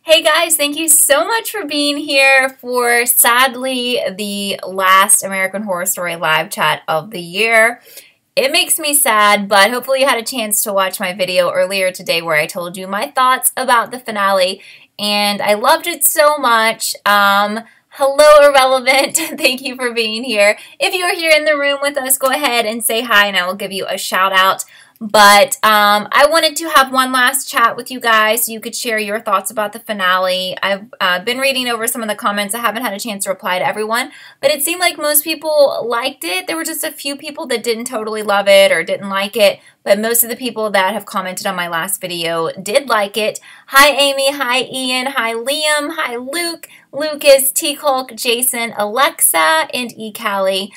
Hey guys, thank you so much for being here for sadly the last American Horror Story live chat of the year. It makes me sad, but hopefully you had a chance to watch my video earlier today where I told you my thoughts about the finale, and I loved it so much. Hello, Irrelevant. Thank you for being here. If you are here in the room with us, go ahead and say hi, and I will give you a shout out. But I wanted to have one last chat with you guys so you could share your thoughts about the finale. I've been reading over some of the comments. I haven't had a chance to reply to everyone, but it seemed like most people liked it. There were just a few people that didn't totally love it or didn't like it, but most of the people that have commented on my last video did like it. Hi, Amy. Hi, Ian. Hi, Liam. Hi, Luke, Lucas, T-Hulk, Jason, Alexa, and E. Callie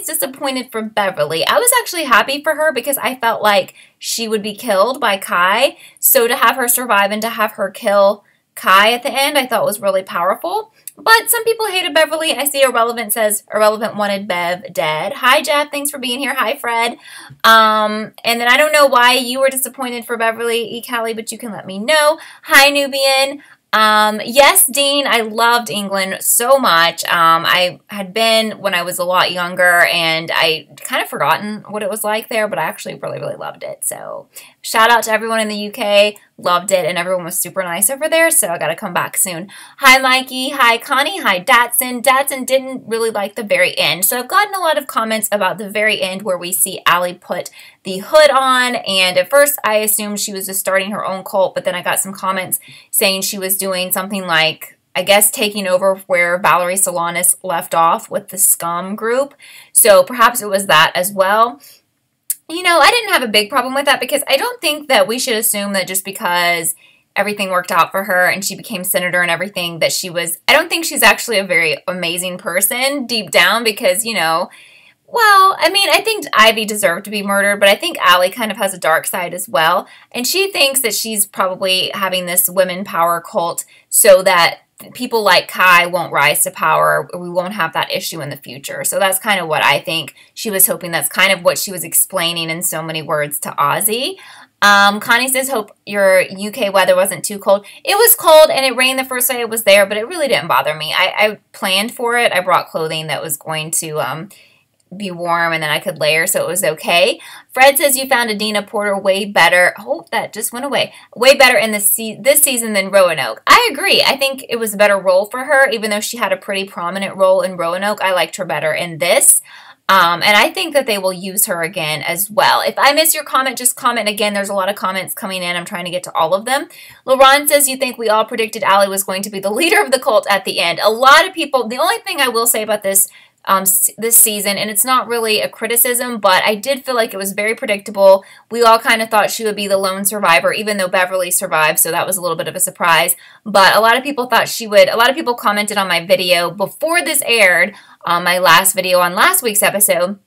disappointed for Beverly. I was actually happy for her because I felt like she would be killed by Kai. So to have her survive and to have her kill Kai at the end, I thought was really powerful. But some people hated Beverly. I see Irrelevant says Irrelevant wanted Bev dead. Hi, Jeff. Thanks for being here. Hi, Fred. And then I don't know why you were disappointed for Beverly, E. Callie, but you can let me know. Hi, Nubian. Yes, Dean, I loved England so much. I had been when I was a lot younger, and I kind of forgotten what it was like there, but I actually really loved it. So shout out to everyone in the UK. Loved it, and everyone was super nice over there, so I got to come back soon. Hi, Mikey. Hi, Connie. Hi, Datsun. Datsun didn't really like the very end, so I've gotten a lot of comments about the very end where we see Allie put the hood on, and at first I assumed she was just starting her own cult, but then I got some comments saying she was doing something like, I guess, taking over where Valerie Solanas left off with the Scum group, so perhaps it was that as well. You know, I didn't have a big problem with that because I don't think that we should assume that just because everything worked out for her and she became senator and everything that she was, I don't think she's actually a very amazing person deep down because, you know, well, I mean, I think Ivy deserved to be murdered, but I think Allie kind of has a dark side as well. And she thinks that she's probably having this women power cult so that people like Kai won't rise to power. We won't have that issue in the future. So that's kind of what I think she was hoping. That's kind of what she was explaining in so many words to Ozzy. Connie says, hope your UK weather wasn't too cold. It was cold and it rained the first day I was there, but it really didn't bother me. I planned for it. I brought clothing that was going to be warm and then I could layer, so it was okay. Fred says you found Adina Porter way better. Oh, that just went away. Way better in this season than Roanoke. I agree. I think it was a better role for her, even though she had a pretty prominent role in Roanoke. I liked her better in this. And I think that they will use her again as well. If I miss your comment, just comment again. There's a lot of comments coming in. I'm trying to get to all of them. LaRon says you think we all predicted Allie was going to be the leader of the cult at the end. A lot of people, the only thing I will say about this season, and it's not really a criticism, but I did feel like it was very predictable. We all kind of thought she would be the lone survivor, even though Beverly survived, so that was a little bit of a surprise. But a lot of people thought she would. A lot of people commented on my video before this aired, my last video on last week's episode,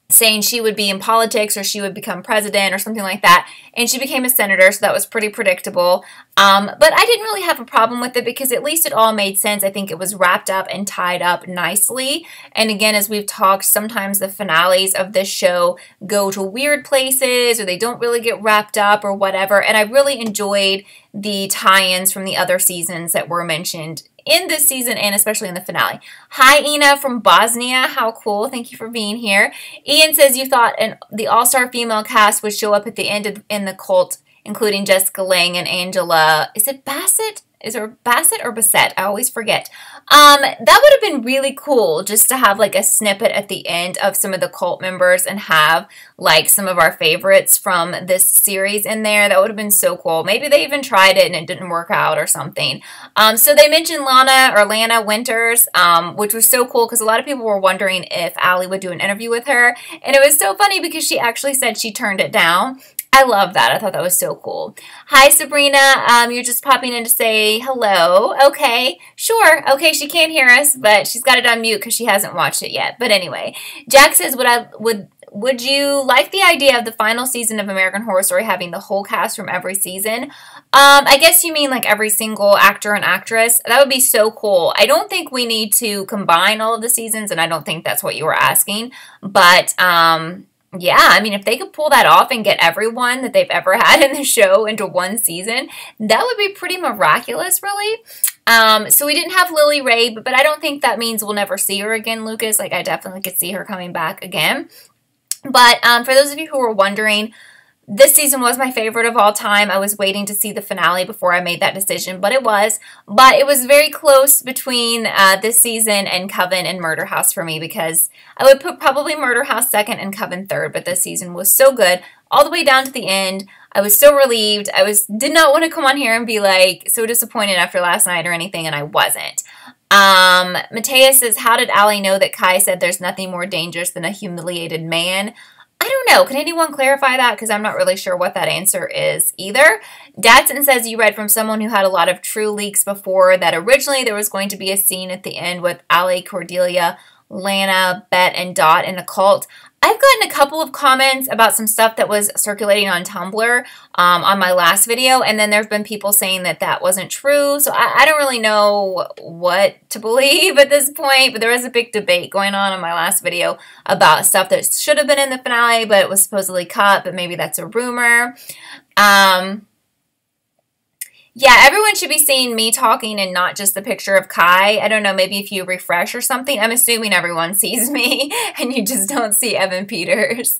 saying she would be in politics or she would become president or something like that. And she became a senator, so that was pretty predictable. But I didn't really have a problem with it because at least it all made sense. I think it was wrapped up and tied up nicely. And again, as we've talked, sometimes the finales of this show go to weird places or they don't really get wrapped up or whatever. And I really enjoyed the tie-ins from the other seasons that were mentioned in this season and especially in the finale. Hi, Ina from Bosnia. How cool. Thank you for being here. Ian says you thought the all-star female cast would show up at the end in the cult, including Jessica Lange and Angela. Is it Bassett? Is it Bassett or Bassett? I always forget. That would have been really cool just to have like a snippet at the end of some of the cult members and have like some of our favorites from this series in there. That would have been so cool. Maybe they even tried it and it didn't work out or something. So they mentioned Lana Winters, which was so cool because a lot of people were wondering if Allie would do an interview with her. And it was so funny because she actually said she turned it down. I love that. I thought that was so cool. Hi, Sabrina. You're just popping in to say hello. Okay, sure. Okay, she can't hear us, but she's got it on mute because she hasn't watched it yet. But anyway, Jack says, would you like the idea of the final season of American Horror Story having the whole cast from every season? I guess you mean like every single actor and actress. That would be so cool. I don't think we need to combine all of the seasons, and I don't think that's what you were asking. But Yeah, I mean, if they could pull that off and get everyone that they've ever had in the show into one season, that would be pretty miraculous, really. So we didn't have Lily Ray, but I don't think that means we'll never see her again, Lucas. Like, I definitely could see her coming back again. But for those of you who were wondering, this season was my favorite of all time. I was waiting to see the finale before I made that decision, but it was. But it was very close between this season and Coven and Murder House for me, because I would put probably Murder House second and Coven third, but this season was so good all the way down to the end. I was so relieved. Did not want to come on here and be like so disappointed after last night or anything, and I wasn't. Matthias says, how did Allie know that Kai said there's nothing more dangerous than a humiliated man? I don't know. Can anyone clarify that? Because I'm not really sure what that answer is either. Dadson says you read from someone who had a lot of true leaks before that originally there was going to be a scene at the end with Allie, Cordelia, Lana, Bet, and Dot in a cult. I've gotten a couple of comments about some stuff that was circulating on Tumblr on my last video, and then there have been people saying that that wasn't true, so I don't really know what to believe at this point, but there was a big debate going on my last video about stuff that should have been in the finale, but it was supposedly cut, but maybe that's a rumor. Yeah, everyone should be seeing me talking and not just the picture of Kai. I don't know, maybe if you refresh or something. I'm assuming everyone sees me and you just don't see Evan Peters.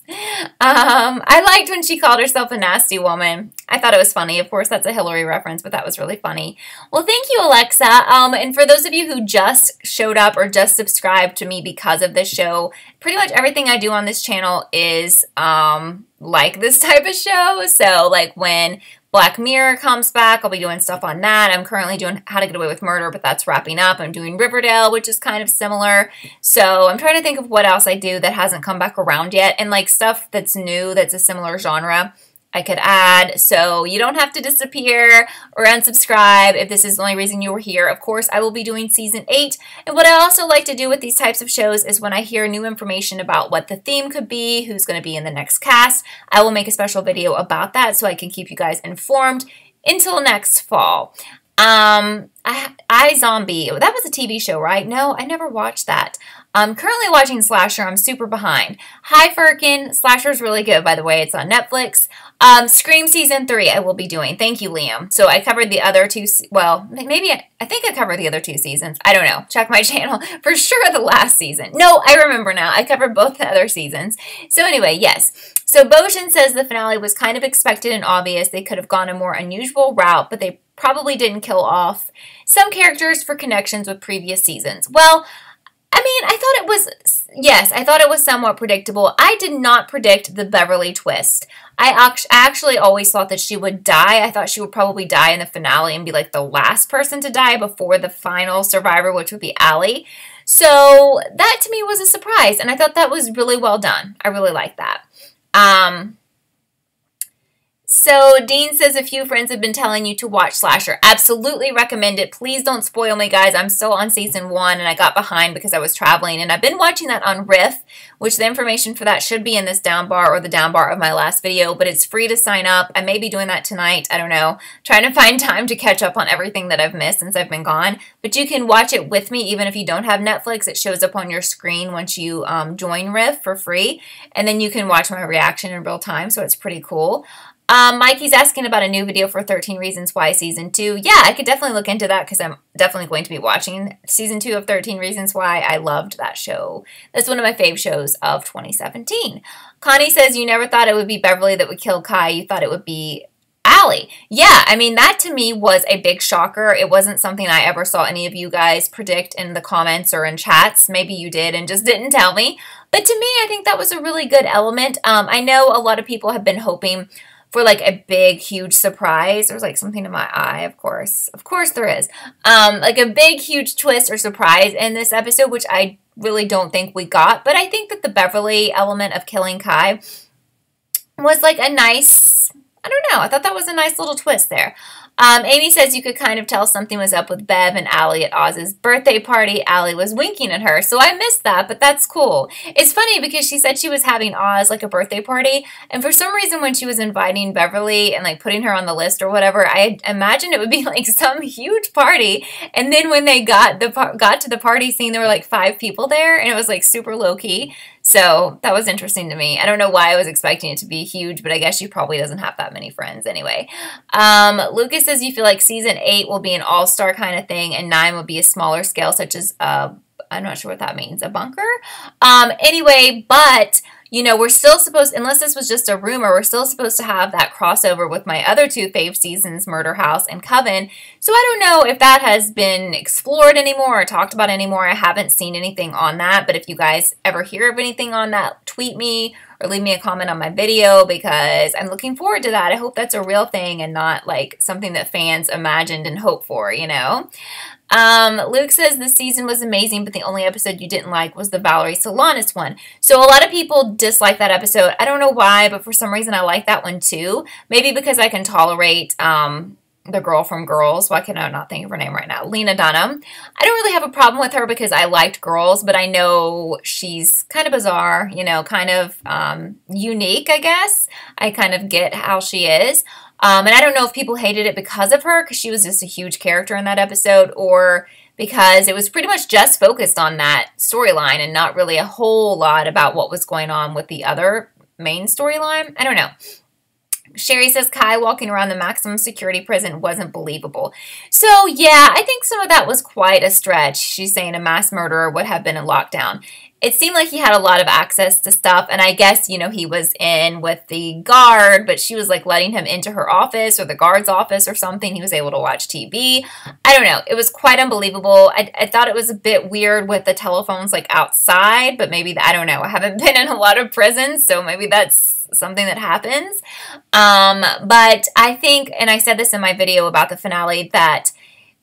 I liked when she called herself a nasty woman. I thought it was funny. Of course, that's a Hillary reference, but that was really funny. Well, thank you, Alexa. And for those of you who just showed up or just subscribed to me because of this show, pretty much everything I do on this channel is like this type of show. So, like when Black Mirror comes back, I'll be doing stuff on that. I'm currently doing How to Get Away with Murder, but that's wrapping up. I'm doing Riverdale, which is kind of similar. So I'm trying to think of what else I do that hasn't come back around yet. And like stuff that's new, that's a similar genre, I could add. So you don't have to disappear or unsubscribe if this is the only reason you were here. Of course, I will be doing season 8. And what I also like to do with these types of shows is when I hear new information about what the theme could be, who's going to be in the next cast, I will make a special video about that so I can keep you guys informed until next fall. iZombie, that was a TV show, right? No, I never watched that. I'm currently watching Slasher. I'm super behind. Hi, Firkin. Slasher's really good, by the way. It's on Netflix. Scream Season 3 I will be doing. Thank you, Liam. So I covered the other two, well, maybe, I think I covered the other 2 seasons. I don't know. Check my channel. For sure the last season. No, I remember now. I covered both the other seasons. So anyway, yes. So Boshin says the finale was kind of expected and obvious. They could have gone a more unusual route, but they probably didn't kill off some characters for connections with previous seasons. Well, I mean, I thought it was, yes, I thought it was somewhat predictable. I did not predict the Beverly twist. I actually always thought that she would die. I thought she would probably die in the finale and be like the last person to die before the final survivor, which would be Allie. So that to me was a surprise, and I thought that was really well done. I really liked that. So Dean says a few friends have been telling you to watch Slasher. Absolutely recommend it. Please don't spoil me, guys. I'm still on season 1 and I got behind because I was traveling. And I've been watching that on Riff, which the information for that should be in this down bar or the down bar of my last video. But it's free to sign up. I may be doing that tonight. I don't know. Trying to find time to catch up on everything that I've missed since I've been gone. But you can watch it with me even if you don't have Netflix. It shows up on your screen once you join Riff for free. And then you can watch my reaction in real time. So it's pretty cool. Mikey's asking about a new video for 13 Reasons Why Season 2. Yeah, I could definitely look into that because I'm definitely going to be watching Season 2 of 13 Reasons Why. I loved that show. That's one of my fave shows of 2017. Connie says, you never thought it would be Beverly that would kill Kai. You thought it would be Allie. Yeah, I mean, that to me was a big shocker. It wasn't something I ever saw any of you guys predict in the comments or in chats. Maybe you did and just didn't tell me. But to me, I think that was a really good element. I know a lot of people have been hoping for like a big, huge surprise. There's like something in my eye, of course. Of course there is. Like a big, huge twist or surprise in this episode, which I really don't think we got. But I think that the Beverly element of killing Kai was like a nice, I don't know. I thought that was a nice little twist there. Amy says you could kind of tell something was up with Bev and Allie at Oz's birthday party. Allie was winking at her, so I missed that, but that's cool. It's funny because she said she was having Oz like a birthday party, and for some reason when she was inviting Beverly and like putting her on the list or whatever, I imagined it would be like some huge party, and then when they got to the party scene, there were like 5 people there, and it was like super low-key. So that was interesting to me. I don't know why I was expecting it to be huge, but I guess she probably doesn't have that many friends anyway. Lucas says you feel like season 8 will be an all-star kind of thing, and 9 will be a smaller scale, such as, I'm not sure what that means, a bunker? Anyway, but you know, we're still supposed, unless this was just a rumor, we're still supposed to have that crossover with my other 2 fave seasons, Murder House and Coven. So I don't know if that has been explored anymore or talked about anymore. I haven't seen anything on that, but if you guys ever hear of anything on that, tweet me or leave me a comment on my video, because I'm looking forward to that. I hope that's a real thing and not like something that fans imagined and hoped for, you know? Luke says this season was amazing, but the only episode you didn't like was the Valerie Solanas one. So a lot of people dislike that episode. I don't know why, but for some reason I like that one too. Maybe because I can tolerate the girl from Girls. Why can I not think of her name right now? Lena Dunham. I don't really have a problem with her because I liked Girls, but I know she's kind of bizarre, you know, kind of unique, I guess. I kind of get how she is. And I don't know if people hated it because of her, because she was just a huge character in that episode, or because it was pretty much just focused on that storyline and not really a whole lot about what was going on with the other main storyline. I don't know. Sherry says Kai walking around the maximum security prison wasn't believable. So, yeah, I think some of that was quite a stretch. She's saying a mass murderer would have been in lockdown. It seemed like he had a lot of access to stuff, and I guess, you know, he was in with the guard, but she was, like, letting him into her office or the guard's office or something. He was able to watch TV. I don't know. It was quite unbelievable. I thought it was a bit weird with the telephones, like, outside, but maybe, I don't know. I haven't been in a lot of prisons, so maybe that's something that happens. But I think, and I said this in my video about the finale, that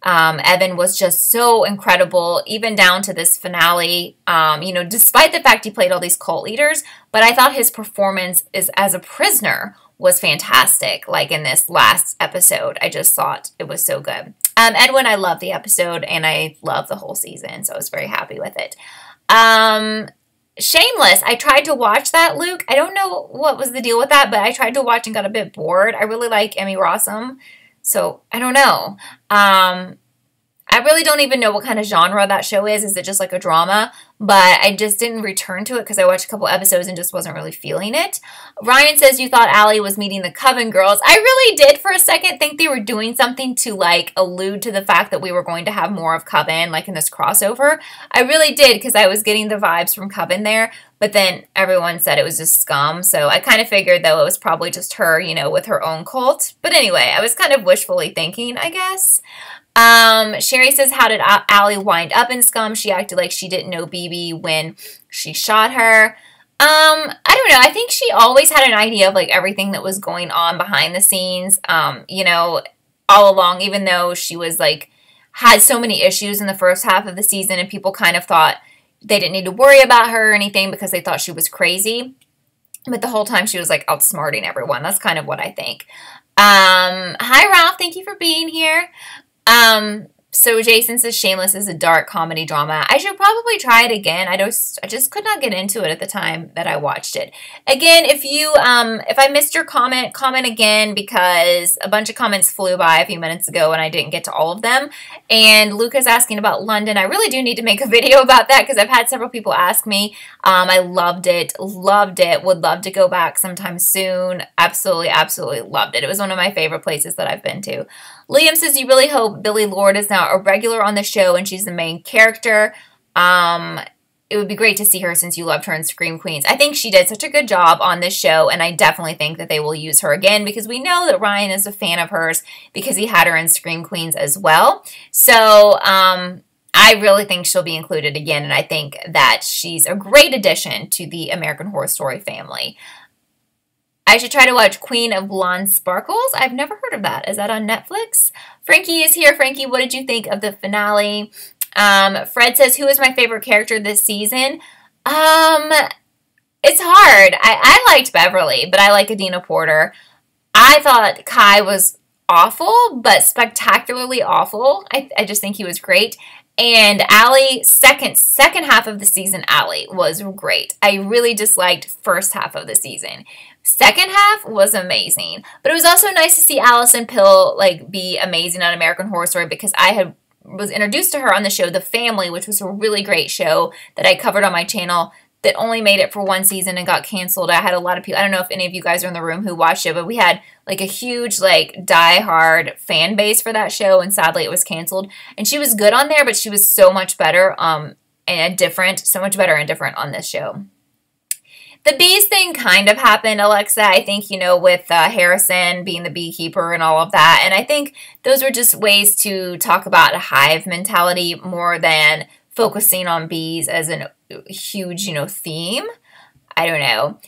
Evan was just so incredible, even down to this finale, you know, despite the fact he played all these cult leaders, but I thought his performance as a prisoner was fantastic, like in this last episode. I just thought it was so good. Edwin, I love the episode, and I love the whole season, so I was very happy with it. Shameless. I tried to watch that, Luke. I don't know what was the deal with that, but I tried to watch and got a bit bored. I really like Emmy Rossum, so I don't know. I really don't even know what kind of genre that show is. Is it just like a drama? But I just didn't return to it because I watched a couple episodes and just wasn't really feeling it. Ryan says you thought Allie was meeting the Coven girls. I really did for a second think they were doing something to like allude to the fact that we were going to have more of Coven like in this crossover. I really did because I was getting the vibes from Coven there. But then everyone said it was just scum. So I kind of figured though it was probably just her, you know, with her own cult. But anyway, I was kind of wishfully thinking, I guess. Sherry says, how did Allie wind up in Scum? She acted like she didn't know BB when she shot her. I don't know. I think she always had an idea of like everything that was going on behind the scenes, you know, all along, even though she was like, had so many issues in the first half of the season and people kind of thought they didn't need to worry about her or anything because they thought she was crazy. But the whole time she was like outsmarting everyone. That's kind of what I think. Hi, Ralph. Thank you for being here. So Jason says Shameless is a dark comedy drama. I should probably try it again. I just could not get into it at the time that I watched it. Again, if you, if I missed your comment again because a bunch of comments flew by a few minutes ago and I didn't get to all of them. And Luca's asking about London. I really do need to make a video about that because I've had several people ask me. I loved it, would love to go back sometime soon. Absolutely, absolutely loved it. It was one of my favorite places that I've been to. Liam says, you really hope Billie Lourd is now a regular on the show and she's the main character. It would be great to see her since you loved her in Scream Queens. I think she did such a good job on this show, and I definitely think that they will use her again because we know that Ryan is a fan of hers because he had her in Scream Queens as well. So, I really think she'll be included again, and I think that she's a great addition to the American Horror Story family. I should try to watch Queen of Blonde Sparkles. I've never heard of that. Is that on Netflix? Frankie is here. Frankie, what did you think of the finale? Fred says, who is my favorite character this season? It's hard. I liked Beverly, but I like Adina Porter. I thought Kai was awful, but spectacularly awful. I just think he was great. And Allie, second half of the season, Allie was great. I really disliked first half of the season. Second half was amazing. But it was also nice to see Allison Pill like be amazing on American Horror Story because I was introduced to her on the show The Family, which was a really great show that I covered on my channel that only made it for one season and got canceled. I had a lot of people, I don't know if any of you guys are in the room who watched it, but we had like a huge like die-hard fan base for that show, and sadly it was canceled. And she was good on there, but she was so much better and different, so much better and different on this show. The bees thing kind of happened, Alexa, I think, you know, with Harrison being the beekeeper and all of that. And I think those were just ways to talk about a hive mentality more than focusing on bees as a huge, you know, theme. I don't know.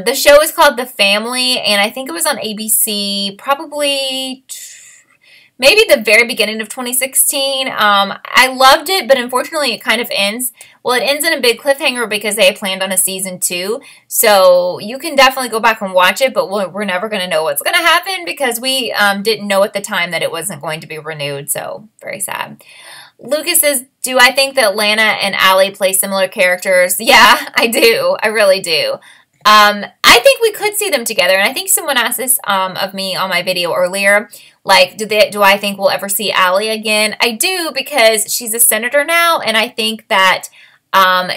The show is called The Family, and I think it was on ABC probably maybe the very beginning of 2016. I loved it, but unfortunately it kind of ends. Well, it ends in a big cliffhanger because they planned on a season 2. So you can definitely go back and watch it, but we're never going to know what's going to happen because we didn't know at the time that it wasn't going to be renewed. So very sad. Lucas says, do I think that Lana and Allie play similar characters? Yeah, I do. I really do. I think we could see them together, and I think someone asked this of me on my video earlier. Like, do I think we'll ever see Allie again? I do, because she's a senator now, and I think that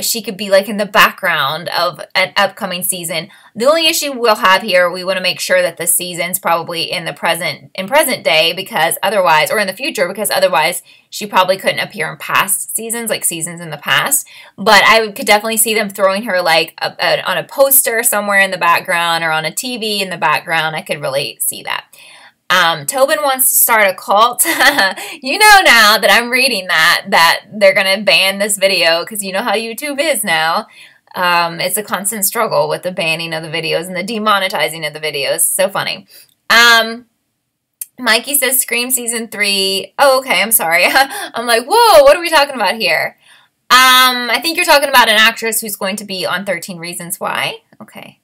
she could be like in the background of an upcoming season. The only issue we'll have here, we want to make sure that the season's probably in the present day, because otherwise, or in the future, because otherwise she probably couldn't appear in past seasons, like seasons in the past. But I could definitely see them throwing her like on a poster somewhere in the background or on a TV in the background. I could really see that. Tobin wants to start a cult. You know now that I'm reading that they're going to ban this video because you know how YouTube is now. It's a constant struggle with the banning of the videos and the demonetizing of the videos. So funny. Mikey says Scream Season 3. Oh, okay, I'm sorry. I'm like, whoa, what are we talking about here? I think you're talking about an actress who's going to be on 13 Reasons Why. Okay.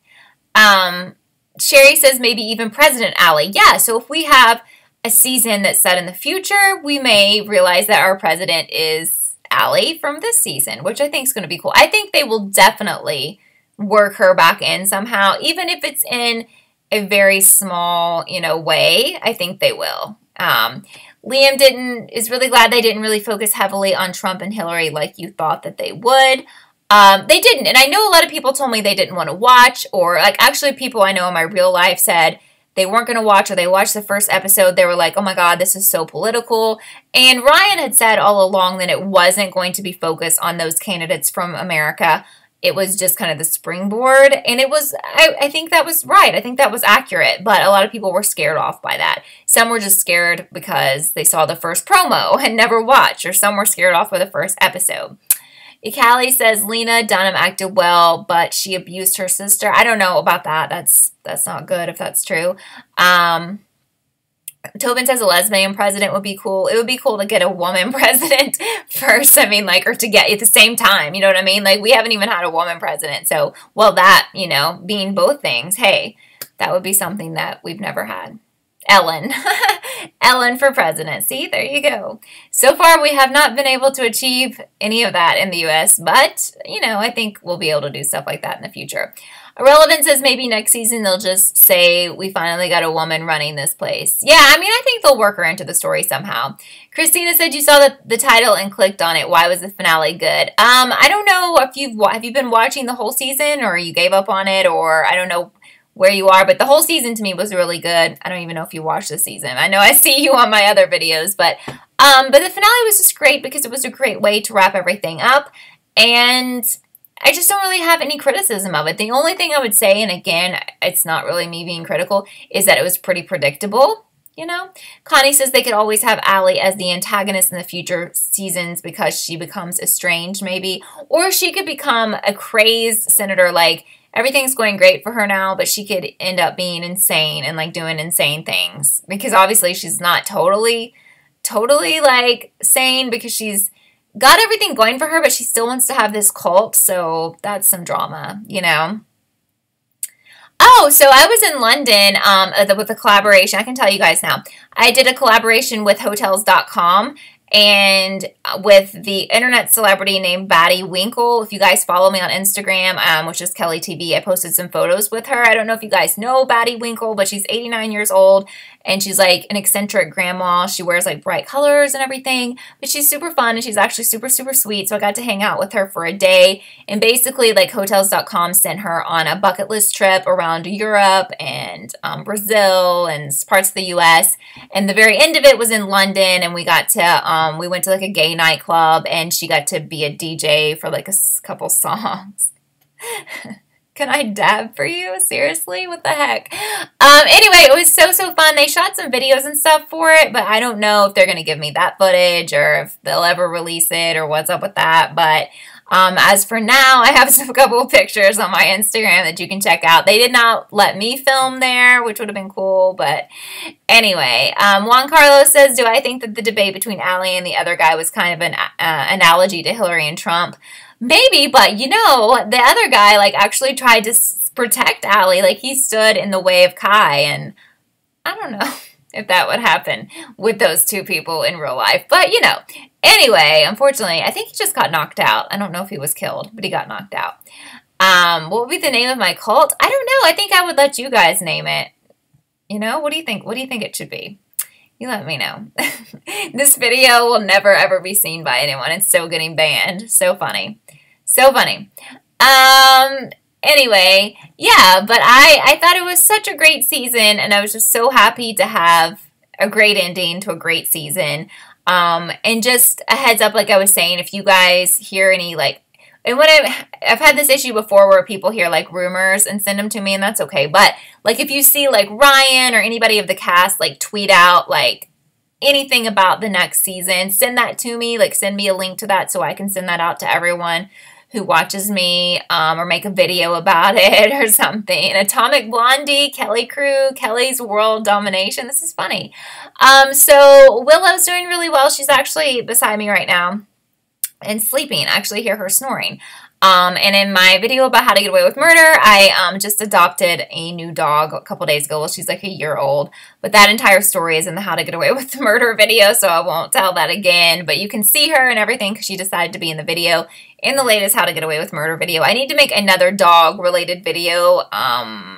Sherry says maybe even President Allie. Yeah, so if we have a season that's set in the future, we may realize that our president is Allie from this season, which I think is going to be cool. I think they will definitely work her back in somehow, even if it's in a very small, you know, way. I think they will. Liam is really glad they didn't really focus heavily on Trump and Hillary like you thought that they would. They didn't, and I know a lot of people told me they didn't want to watch, or like actually people I know in my real life said they weren't going to watch, or they watched the first episode, they were like, oh my god, this is so political. And Ryan had said all along that it wasn't going to be focused on those candidates from America. It was just kind of the springboard, and it was, I think that was right. I think that was accurate, but a lot of people were scared off by that. Some were just scared because they saw the first promo and never watched, or some were scared off by the first episode. Callie says Lena Dunham acted well, but she abused her sister. I don't know about that. That's not good if that's true. Tobin says a lesbian president would be cool. It would be cool to get a woman president first. I mean, like, or to get at the same time. You know what I mean? Like, we haven't even had a woman president. So, well, that, you know, being both things, hey, that would be something that we've never had. Ellen. Ellen for president. See, there you go. So far, we have not been able to achieve any of that in the U.S., but, you know, I think we'll be able to do stuff like that in the future. Irrelevant says maybe next season they'll just say we finally got a woman running this place. Yeah, I mean, I think they'll work her into the story somehow. Christina said you saw the title and clicked on it. Why was the finale good? I don't know if have you been watching the whole season, or you gave up on it, or I don't know where you are, but the whole season to me was really good. I don't even know if you watched the season. I know I see you on my other videos, but the finale was just great because it was a great way to wrap everything up, and I just don't really have any criticism of it. The only thing I would say, and again, it's not really me being critical, is that it was pretty predictable, you know? Connie says they could always have Allie as the antagonist in the future seasons because she becomes estranged, maybe, or she could become a crazed senator, like, everything's going great for her now, but she could end up being insane and, like, doing insane things. Because obviously she's not totally, like, sane because she's got everything going for her, but she still wants to have this cult. So that's some drama, you know? Oh, so I was in London with a collaboration. I can tell you guys now. I did a collaboration with Hotels.com. and with the internet celebrity named Batty Winkle. If you guys follow me on Instagram, which is Kelly TV, I posted some photos with her. I don't know if you guys know Batty Winkle, but she's 89 years old, and she's like an eccentric grandma. She wears like bright colors and everything, but she's super fun, and she's actually super, super sweet. So I got to hang out with her for a day, and basically like Hotels.com sent her on a bucket list trip around Europe and Brazil and parts of the U.S. And the very end of it was in London, and we got to, we went to like a gay nightclub, and she got to be a DJ for like a couple songs. Can I dab for you? Seriously? What the heck? Anyway, it was so, so fun. They shot some videos and stuff for it, but I don't know if they're going to give me that footage or if they'll ever release it or what's up with that. But as for now, I have a couple of pictures on my Instagram that you can check out. They did not let me film there, which would have been cool. But anyway, Juan Carlos says, do I think that the debate between Allie and the other guy was kind of an analogy to Hillary and Trump? Maybe, but you know, the other guy like actually tried to protect Allie. Like he stood in the way of Kai, and I don't know if that would happen with those two people in real life. But you know, anyway, unfortunately, I think he just got knocked out. I don't know if he was killed, but he got knocked out. What would be the name of my cult? I don't know. I think I would let you guys name it. You know, what do you think? What do you think it should be? You let me know. This video will never ever be seen by anyone. It's still getting banned. So funny. So funny. Anyway, yeah, but I thought it was such a great season, and I was just so happy to have a great ending to a great season. And just a heads up, like I was saying, if you guys hear any, like, and when I've had this issue before where people hear, like, rumors and send them to me, and that's okay. But, like, if you see, like, Ryan or anybody of the cast, like, tweet out, like, anything about the next season, send that to me. Like, send me a link to that so I can send that out to everyone who watches me, or make a video about it or something. Atomic Blondie, Kelly Crew, Kelly's World Domination. This is funny. So Willow's doing really well. She's actually beside me right now and sleeping. I actually hear her snoring. And in my video about how to get away with murder, I just adopted a new dog a couple days ago. Well, she's like a year old. But that entire story is in the How to Get Away with Murder video, so I won't tell that again. But you can see her and everything because she decided to be in the video, in the latest How to Get Away with Murder video. I need to make another dog-related video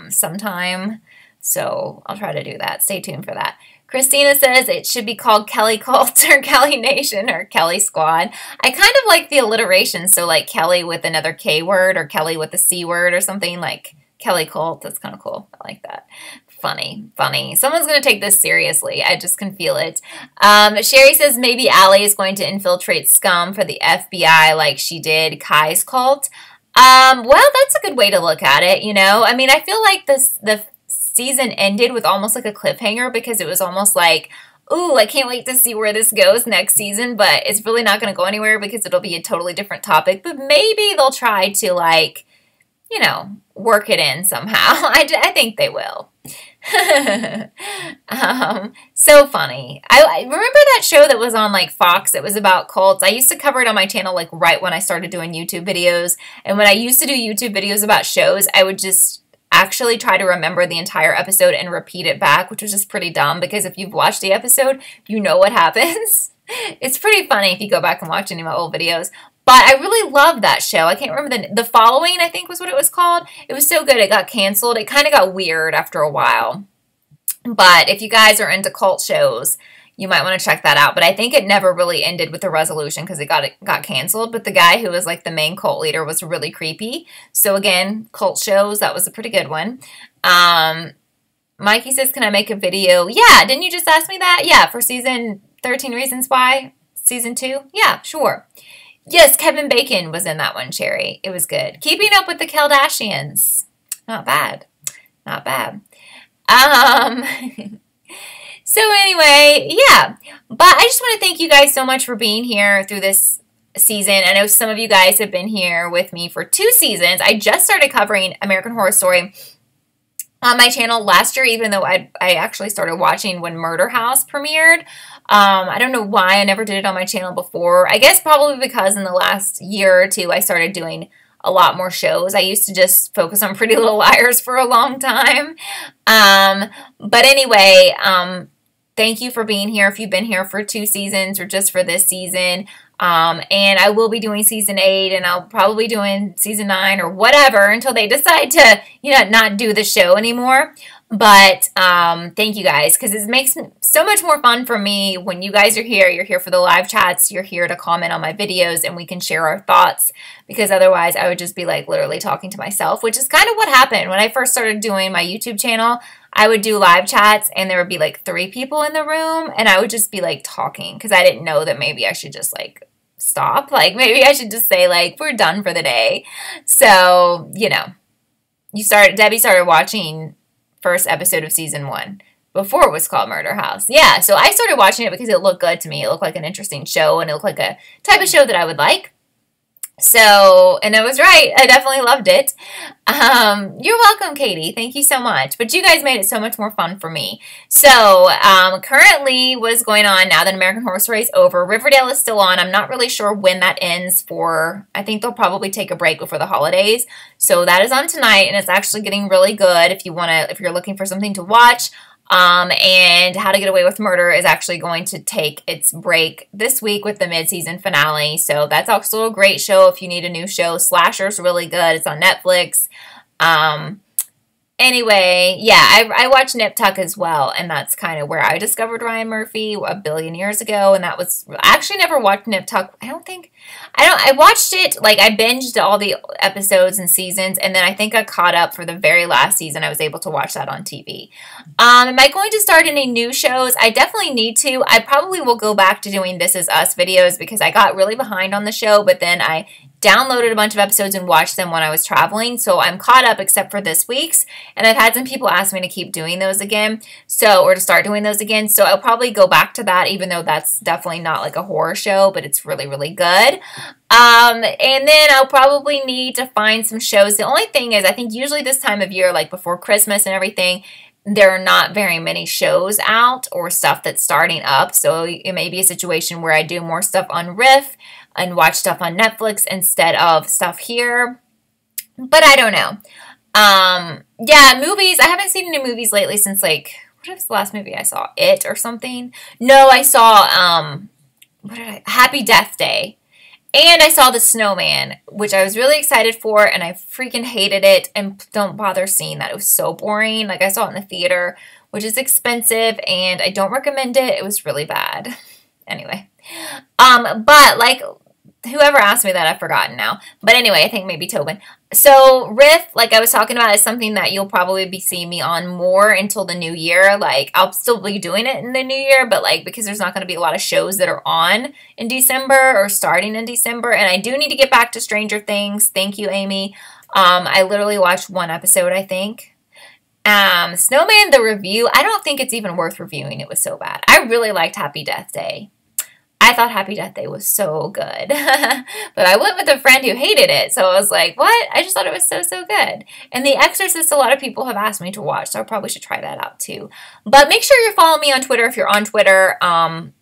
sometime, so I'll try to do that. Stay tuned for that. Christina says it should be called Kelly Cult or Kelly Nation or Kelly Squad. I kind of like the alliteration, so like Kelly with another K word or Kelly with a C word or something, like Kelly Cult. That's kind of cool. I like that. Funny, funny. Someone's going to take this seriously. I just can feel it. Sherry says maybe Allie is going to infiltrate scum for the FBI like she did Kai's cult. Well, that's a good way to look at it, you know? I mean, I feel like the season ended with almost like a cliffhanger because it was almost like, ooh, I can't wait to see where this goes next season, but it's really not going to go anywhere because it'll be a totally different topic. But maybe they'll try to, like, you know, work it in somehow. I think they will. So funny. I remember that show that was on like Fox that was about cults. I used to cover it on my channel like right when I started doing YouTube videos. And when I used to do YouTube videos about shows, I would just actually try to remember the entire episode and repeat it back, which was just pretty dumb because if you've watched the episode, you know what happens. It's pretty funny if you go back and watch any of my old videos. But I really loved that show. I can't remember the Following, I think was what it was called. It was so good. It got canceled. It kind of got weird after a while. But if you guys are into cult shows, you might want to check that out. But I think it never really ended with a resolution because it got canceled. But the guy who was like the main cult leader was really creepy. So again, cult shows, that was a pretty good one. Mikey says, can I make a video? Yeah, didn't you just ask me that? Yeah, for season 13 Reasons Why, season 2? Yeah, sure. Yes, Kevin Bacon was in that one, Cherry. It was good. Keeping Up with the Kardashians. Not bad. Not bad. So anyway, yeah. But I just want to thank you guys so much for being here through this season. I know some of you guys have been here with me for 2 seasons. I just started covering American Horror Story on my channel last year, even though I actually started watching when Murder House premiered. I don't know why I never did it on my channel before. I guess probably because in the last year or 2 I started doing a lot more shows. I used to just focus on Pretty Little Liars for a long time. But anyway, thank you for being here if you've been here for 2 seasons or just for this season. And I will be doing season 8, and I'll probably be doing season 9 or whatever until they decide to, not do the show anymore. But thank you guys, because it makes so much more fun for me when you guys are here. You're here for the live chats. You're here to comment on my videos, and we can share our thoughts, because otherwise I would just be like literally talking to myself, which is kind of what happened when I first started doing my YouTube channel. I would do live chats, and there would be like 3 people in the room, and I would just be like talking, because I didn't know that maybe I should just like stop. Like maybe I should just say like, we're done for the day. So, Debbie started watching first episode of season 1 before it was called Murder House. Yeah, so I started watching it because it looked good to me. It looked like an interesting show, and it looked like a type of show that I would like. So, and I was right. I definitely loved it. You're welcome, Katie. Thank you so much. But you guys made it so much more fun for me. So, currently what is going on now that American Horror Story is over, Riverdale is still on. I'm not really sure when that ends for, I think they'll probably take a break before the holidays. So that is on tonight, and it's actually getting really good if you're looking for something to watch. And How to Get Away with Murder is actually going to take its break this week with the mid-season finale. So that's also a great show if you need a new show. Slasher's really good. It's on Netflix. Anyway, yeah, I watch Nip Tuck as well, and that's kind of where I discovered Ryan Murphy a billion years ago, and that was, I actually never watched Nip Tuck. I watched it, like I binged all the episodes and seasons, and then I think I caught up for the very last season. I was able to watch that on TV. Am I going to start any new shows? I definitely need to. I probably will go back to doing This Is Us videos because I got really behind on the show, but then I downloaded a bunch of episodes and watched them when I was traveling, so I'm caught up except for this week's, and I've had some people ask me to keep doing those again, or to start doing those again, so I'll probably go back to that, even though that's definitely not like a horror show, but it's really, really good. And then I'll probably need to find some shows. The only thing is, I think usually this time of year, like before Christmas and everything, there are not very many shows out or stuff that's starting up, so it may be a situation where I do more stuff on Riff and watch stuff on Netflix instead of stuff here, but I don't know. Yeah, movies, I haven't seen any movies lately since, like, what was the last movie I saw? It or something? No, I saw, Happy Death Day. And I saw The Snowman, which I was really excited for, and I freaking hated it, and don't bother seeing that. It was so boring. Like, I saw it in the theater, which is expensive, and I don't recommend it. It was really bad. Anyway. But, like, whoever asked me that, I've forgotten now. But anyway, I think maybe Tobin. So, Riff, like I was talking about, is something that you'll probably be seeing me on more until the new year. Like, I'll still be doing it in the new year, but, like, because there's not going to be a lot of shows that are on in December or starting in December. And I do need to get back to Stranger Things. Thank you, Amy. I literally watched 1 episode, I think. Snowman, the review, I don't think it's even worth reviewing. It was so bad. I really liked Happy Death Day. I thought Happy Death Day was so good. But I went with a friend who hated it. So I was like, what? I just thought it was so, so good. And The Exorcist, a lot of people have asked me to watch. So I probably should try that out too. But make sure you're following me on Twitter if you're on Twitter. And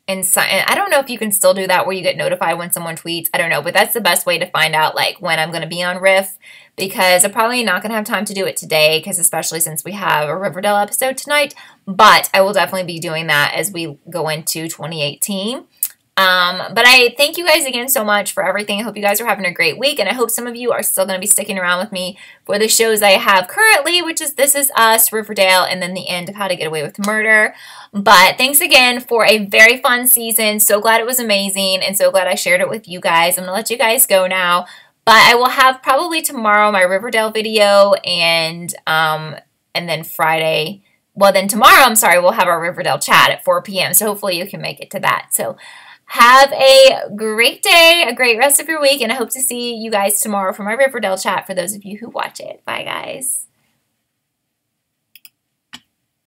I don't know if you can still do that where you get notified when someone tweets. I don't know. But that's the best way to find out like when I'm going to be on Riff. Because I'm probably not going to have time to do it today. Because especially since we have a Riverdale episode tonight. But I will definitely be doing that as we go into 2018. But I thank you guys again so much for everything. I hope you guys are having a great week, and I hope some of you are still going to be sticking around with me for the shows I have currently, which is This Is Us, Riverdale, and then the end of How to Get Away with Murder. But thanks again for a very fun season. So glad it was amazing, and so glad I shared it with you guys. I'm going to let you guys go now, but I will have probably tomorrow my Riverdale video, and then Friday, well then tomorrow, I'm sorry, we'll have our Riverdale chat at 4 p.m. So hopefully you can make it to that. So have a great day, a great rest of your week, and I hope to see you guys tomorrow for my Riverdale chat for those of you who watch it. Bye, guys.